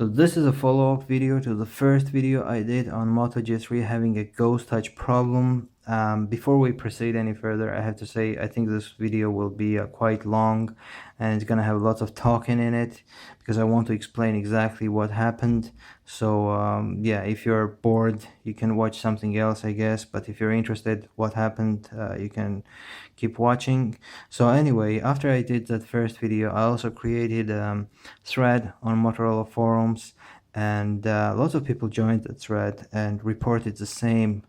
So this is a follow-up video to the first video I did on Moto G3 having a ghost touch problem. Before we proceed any further, I have to say I think this video will be quite long and it's gonna have lots of talking in it because I want to explain exactly what happened. So yeah, if you're bored, you can watch something else, I guess. But if you're interested what happened, you can keep watching. So anyway, after I did that first video, I also created a thread on Motorola forums, and lots of people joined the thread and reported the same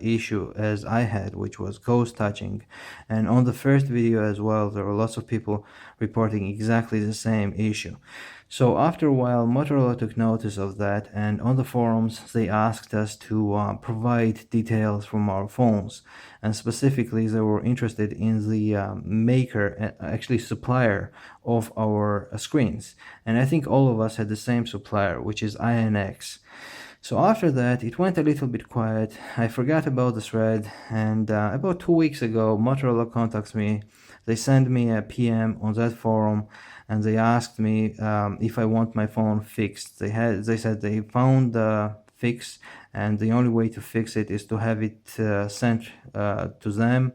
issue as I had, which was ghost touching. And on the first video as well, there were lots of people reporting exactly the same issue. So after a while, Motorola took notice of that, and on the forums they asked us to provide details from our phones, and specifically they were interested in the maker, actually supplier of our screens. And I think all of us had the same supplier, which is INX. So after that, it went a little bit quiet. I forgot about the thread, and about 2 weeks ago, Motorola contacts me. They send me a PM on that forum, and they asked me if I want my phone fixed. They said they found the fix, and the only way to fix it is to have it sent to them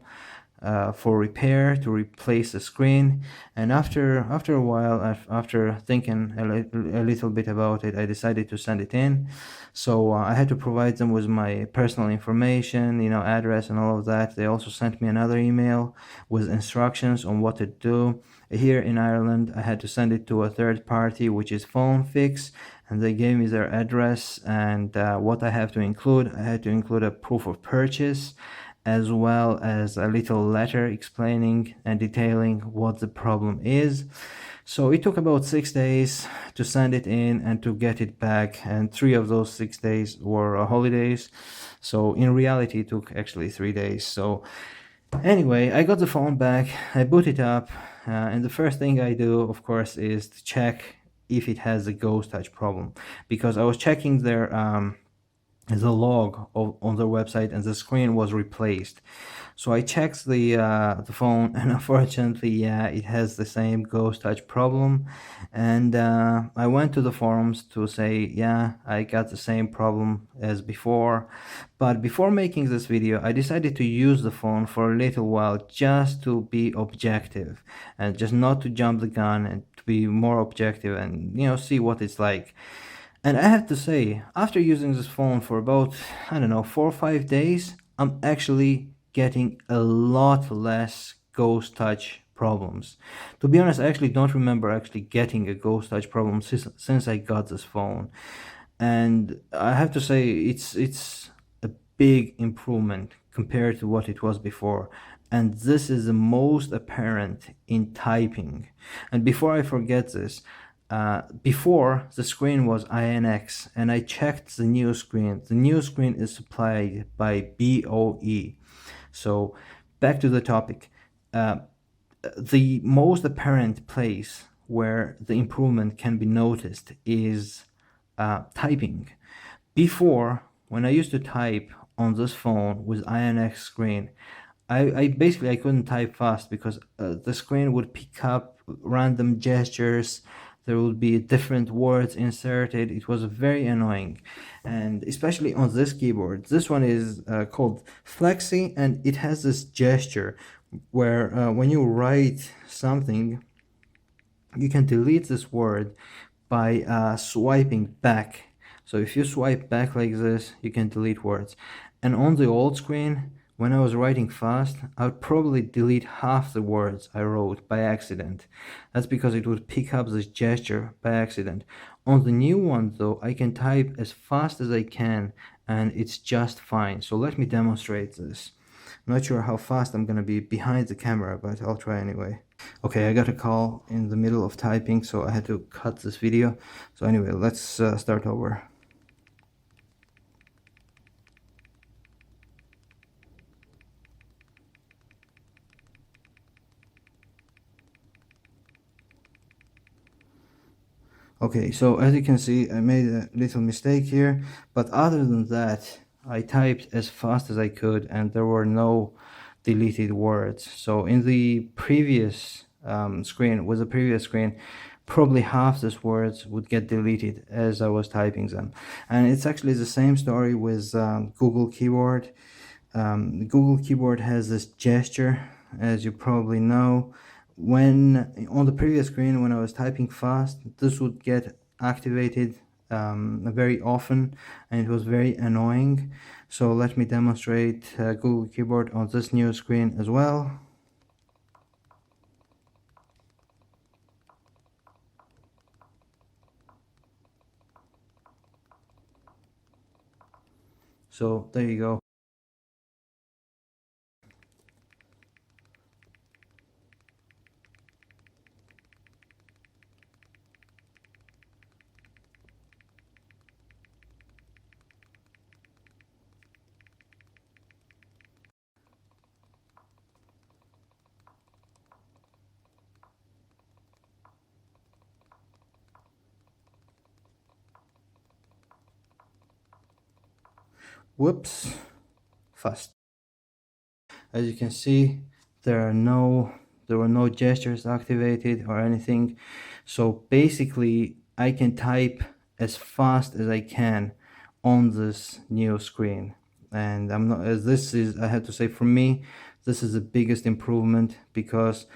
for repair, to replace the screen. And after a while, after thinking a little bit about it, I decided to send it in. So I had to provide them with my personal information, address and all of that. They also sent me another email with instructions on what to do. Here in Ireland, I had to send it to a third party, which is Phone Fix, and they gave me their address and what I have to include. I had to include a proof of purchase, as well as a little letter explaining and detailing what the problem is. So it took about 6 days to send it in and to get it back, and 3 of those 6 days were holidays. So in reality, it took actually 3 days. So anyway, I got the phone back, I boot it up, and the first thing I do, of course, is to check if it has a ghost touch problem, because I was checking their the log on their website and the screen was replaced. So I checked the phone, and unfortunately, yeah, it has the same ghost touch problem. And I went to the forums to say, yeah, I got the same problem as before. But before making this video, I decided to use the phone for a little while just to be objective and just not to jump the gun, and to be more objective and see what it's like. And I have to say, after using this phone for about, I don't know, 4 or 5 days, I'm actually getting a lot less ghost touch problems. To be honest, I actually don't remember actually getting a ghost touch problem since I got this phone. And I have to say, it's a big improvement compared to what it was before. And this is the most apparent in typing. And before I forget this, before the screen was INX, and I checked the new screen. The new screen is supplied by BOE. So back to the topic. The most apparent place where the improvement can be noticed is typing. Before, when I used to type on this phone with INX screen, I basically couldn't type fast because the screen would pick up random gestures. There would be different words inserted. It was very annoying, and especially on this keyboard. This one is called Flexi, and it has this gesture where when you write something, you can delete this word by swiping back. So if you swipe back like this, you can delete words. And on the old screen, when I was writing fast, I would probably delete half the words I wrote by accident. That's because it would pick up this gesture by accident. On the new one though, I can type as fast as I can and it's just fine. So let me demonstrate this. I'm not sure how fast I'm gonna be behind the camera, but I'll try anyway. Okay, I got a call in the middle of typing, so I had to cut this video. So anyway, let's start over. Okay, so as you can see, I made a little mistake here, but other than that, I typed as fast as I could and there were no deleted words. So in the previous screen, probably half these words would get deleted as I was typing them. And it's actually the same story with Google Keyboard. Google Keyboard has this gesture, as you probably know. When on the previous screen, when I was typing fast, this would get activated very often, and it was very annoying. So let me demonstrate Google Keyboard on this new screen as well. So there you go. Whoops, fast. As you can see, there were no gestures activated or anything. So basically, I can type as fast as I can on this new screen. And I'm not, as this is, I have to say, for me, this is the biggest improvement, because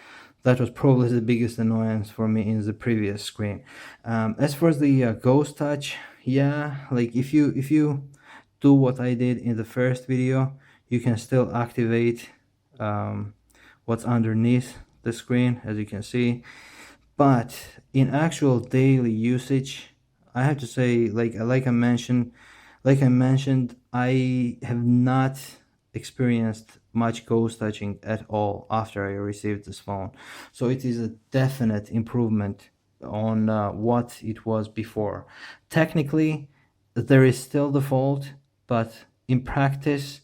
that was probably the biggest annoyance for me in the previous screen. As for the ghost touch, yeah, like if you do what I did in the first video, you can still activate um, what's underneath the screen, as you can see. But in actual daily usage, I have to say, like I mentioned, I have not experienced much ghost touching at all after I received this phone. So it is a definite improvement on what it was before. Technically, there is still the fault, but in practice,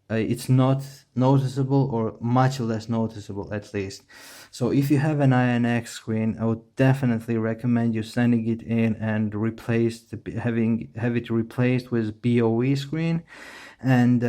it's not noticeable, or much less noticeable at least. So if you have an INX screen, I would definitely recommend you sending it in and have it replaced with BOE screen. And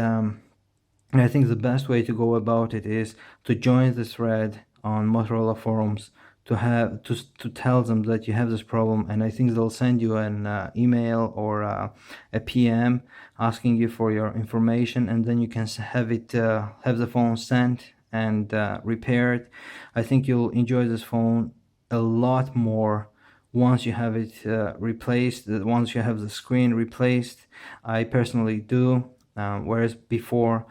I think the best way to go about it is to join the thread on Motorola forums, to tell them that you have this problem, and I think they'll send you an email or a PM asking you for your information, and then you can have the phone sent and repaired. I think you'll enjoy this phone a lot more once you have it replaced, once you have the screen replaced. I personally do, whereas before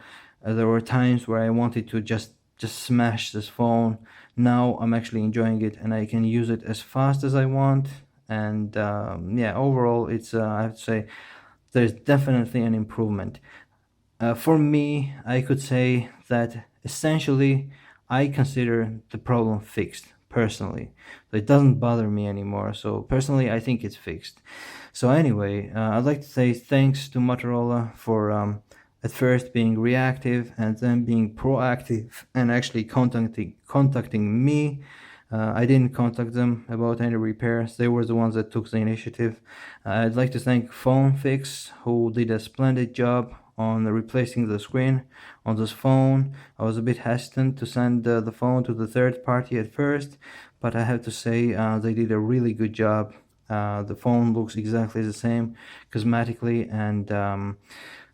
there were times where I wanted to just smash this phone. Now I'm actually enjoying it, and I can use it as fast as I want. And yeah, overall, it's I have to say, there's definitely an improvement. For me, I could say that essentially I consider the problem fixed personally. So it doesn't bother me anymore. So personally, I think it's fixed. So anyway, I'd like to say thanks to Motorola for at first being reactive and then being proactive and actually contacting me. I didn't contact them about any repairs. They were the ones that took the initiative. I'd like to thank PhoneFix, who did a splendid job on replacing the screen on this phone. I was a bit hesitant to send the phone to the third party at first, but I have to say they did a really good job. The phone looks exactly the same cosmetically, and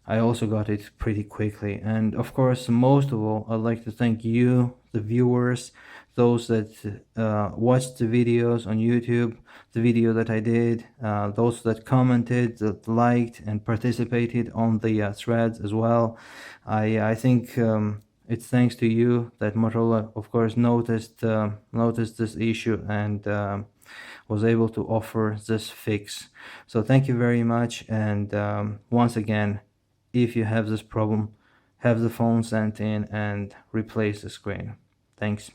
I also got it pretty quickly. And of course, most of all, I'd like to thank you, the viewers, those that watched the videos on YouTube, the video that I did, those that commented, that liked and participated on the threads as well. I think it's thanks to you that Motorola, of course, noticed this issue and was able to offer this fix. So thank you very much. And once again, if you have this problem, have the phone sent in and replace the screen. Thanks.